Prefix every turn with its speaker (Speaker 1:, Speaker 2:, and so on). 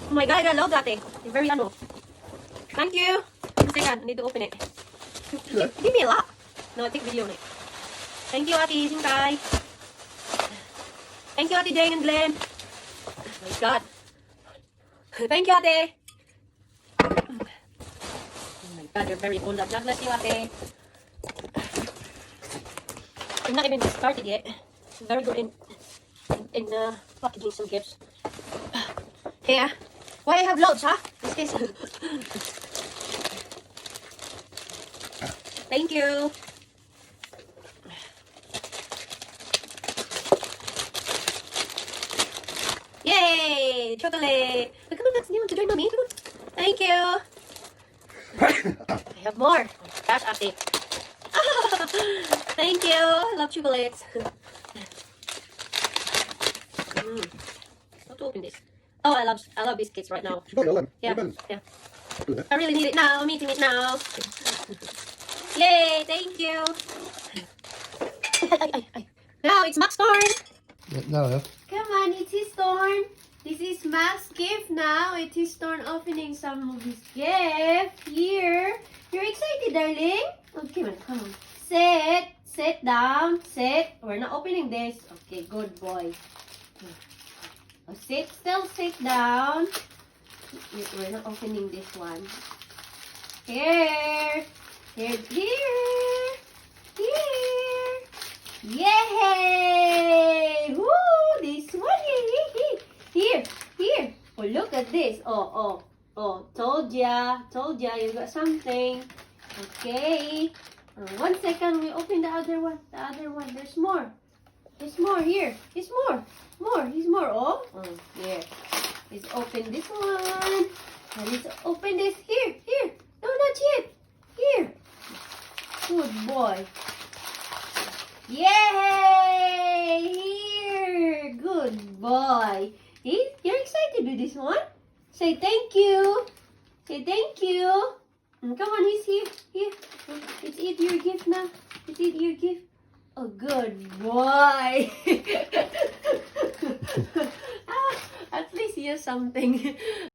Speaker 1: Oh my god, I love that eh. It's very ano. Thank you. Second, I need to open it. Give me a lot. No, take video on it. Thank you, Ate Singkay. Thank you, Ate Jane and Glenn. Oh my god. Thank you, Ate. Oh my god, you're very cool. God bless you, Ate. I'm not even started yet. I'm very good in packaging some gifts. Here. Why I have loads, huh? This is. Thank you. Yay! Chocolate! Oh, come on, Max. You want to join mommy? Come on. Thank you. I have more. Cash Ate. Thank you. I love chocolates. How to open this? Oh, I love biscuits right now. Yeah, yeah. I really need it now. I'm eating it now. Yay! Thank you. Now it's Max turn.
Speaker 2: No.
Speaker 3: Come on, it's his turn. This is Max's gift now. It's his turn opening some of his gift. Here. You're excited, darling? Okay, man, come on. Sit down. Sit. We're not opening this. Okay, good boy. Oh, sit down. We're not opening this one. Here. Yay! Woo! This one here. Oh, look at this. Oh. Told ya, you got something. Okay. 1 second, we open the other one. There's more. Here. There's more. Here's more. Oh, here. Let's open this one. And let's open this. Here. No, not yet. Here. Good boy. Yay! Here. Good boy. You're excited with this one? Say thank you. Come on, he's here. Let's eat your gift now. Oh, good boy. At least he has something.